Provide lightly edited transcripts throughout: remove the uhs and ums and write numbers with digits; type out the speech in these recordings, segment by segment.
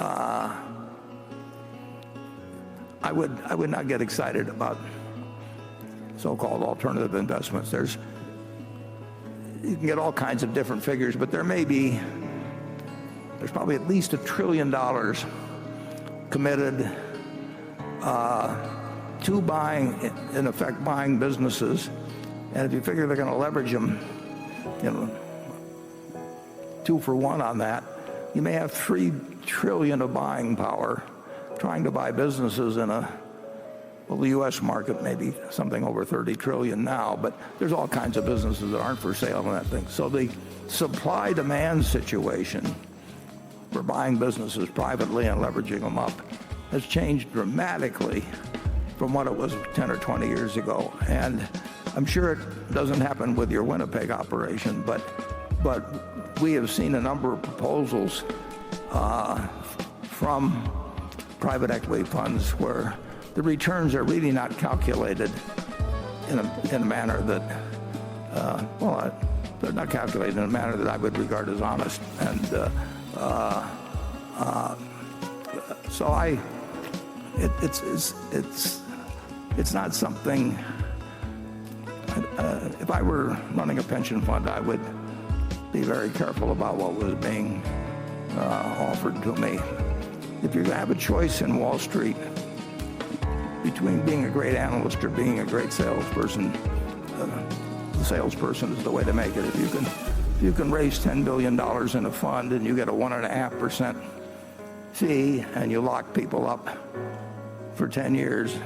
I would not get excited about so-called alternative investments. You can get all kinds of different figures, but there's probably at least $1 trillion committed to buying businesses. And if you figure they're going to leverage them, 2 for 1 on that, you may have $3 trillion of buying power trying to buy businesses in the U.S. market, maybe something over 30 trillion now, but there's all kinds of businesses that aren't for sale in that thing. So the supply-demand situation for buying businesses privately and leveraging them up has changed dramatically from what it was 10 or 20 years ago. And I'm sure it doesn't happen with your Winnipeg operation, but we have seen a number of proposals from private equity funds where the returns are really not calculated in a manner that, they're not calculated in a manner that I would regard as honest. And so it's not something. If I were running a pension fund, I would be very careful about what was being offered to me. If you're going to have a choice in Wall Street between being a great analyst or being a great salesperson, the salesperson is the way to make it. If you can raise $10 billion in a fund and you get a 1.5% fee and you lock people up for 10 years,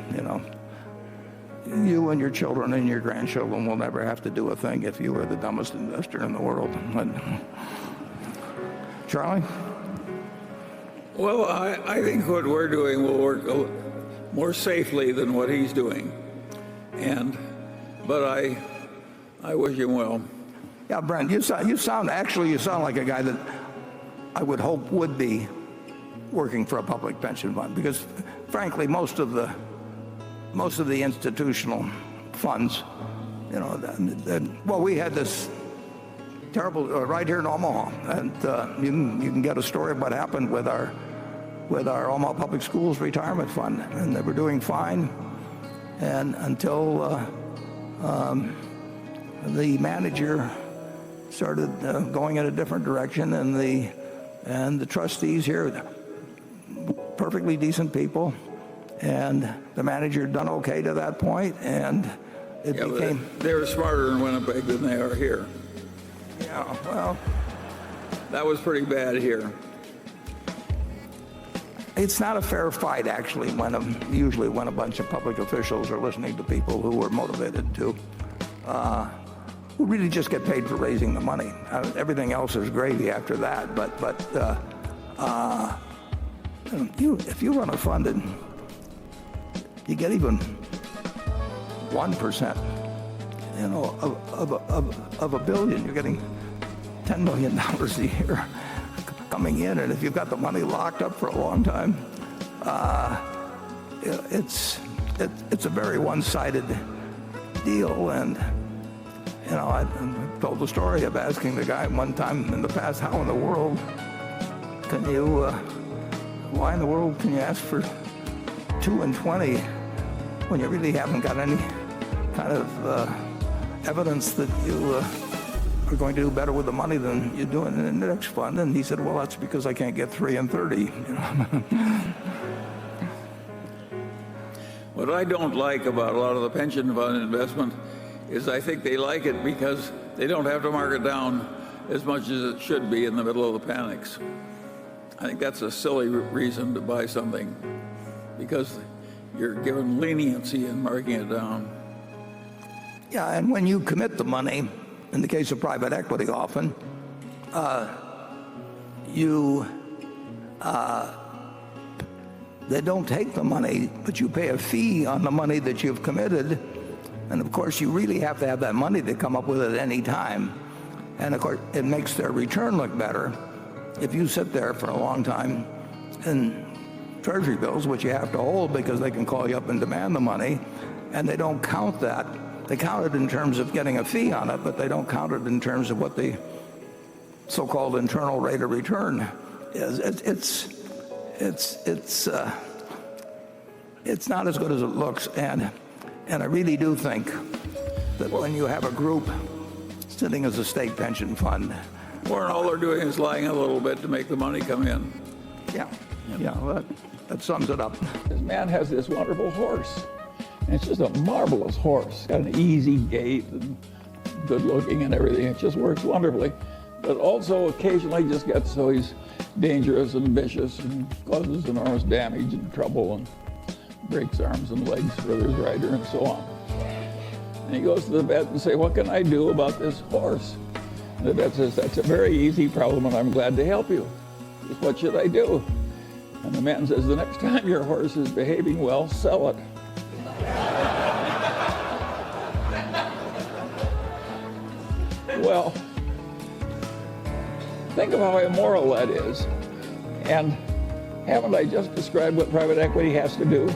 you and your children and your grandchildren will never have to do a thing if you were the dumbest investor in the world. Charlie? Well, I think what we're doing will work more safely than what he's doing, but I wish him well. Yeah, Brent, you sound like a guy that I would hope would be working for a public pension fund, because frankly, most of the institutional funds, we had this terrible right here in Omaha, and you can get a story of what happened with our Omaha Public Schools retirement fund, and they were doing fine, and until the manager started going in a different direction, and the trustees here, perfectly decent people, and the manager had done okay to that point, and it became. They were smarter in Winnipeg than they are here. Yeah, well, that was pretty bad here. It's not a fair fight, actually, usually when a bunch of public officials are listening to people who are motivated who really just get paid for raising the money. Everything else is gravy after that. But if you run a fund and you get even 1%, of $1 billion, you're getting $10 million a year coming in, and if you've got the money locked up for a long time, it's a very one-sided deal. And I told the story of asking the guy one time in the past, why in the world can you ask for 2 and 20 when you really haven't got any kind of evidence that you are going to do better with the money than you do in the index fund? And he said, well, that's because I can't get 3 and 30. What I don't like about a lot of the pension fund investment is I think they like it because they don't have to mark it down as much as it should be in the middle of the panics. I think that's a silly reason to buy something, because you're given leniency in marking it down. Yeah, and when you commit the money, in the case of private equity often, they don't take the money, but you pay a fee on the money that you've committed. And of course, you really have to have that money to come up with it at any time. And of course, it makes their return look better if you sit there for a long time in treasury bills, which you have to hold because they can call you up and demand the money, and they don't count that. They count it in terms of getting a fee on it, but they don't count it in terms of what the so-called internal rate of return is. it's not as good as it looks, and I really do think that when you have a group sitting as a state pension fund, Warren, all they're doing is lying a little bit to make the money come in. well, that sums it up. This man has this wonderful horse, and it's just a marvelous horse. Got an easy gait and good looking and everything. It just works wonderfully. But also occasionally just gets so he's dangerous and vicious and causes enormous damage and trouble and breaks arms and legs for his rider and so on. And he goes to the vet and say, what can I do about this horse? And the vet says, that's a very easy problem and I'm glad to help you. Just what should I do? And the man says, the next time your horse is behaving well, sell it. Well, think of how immoral that is. And haven't I just described what private equity has to do?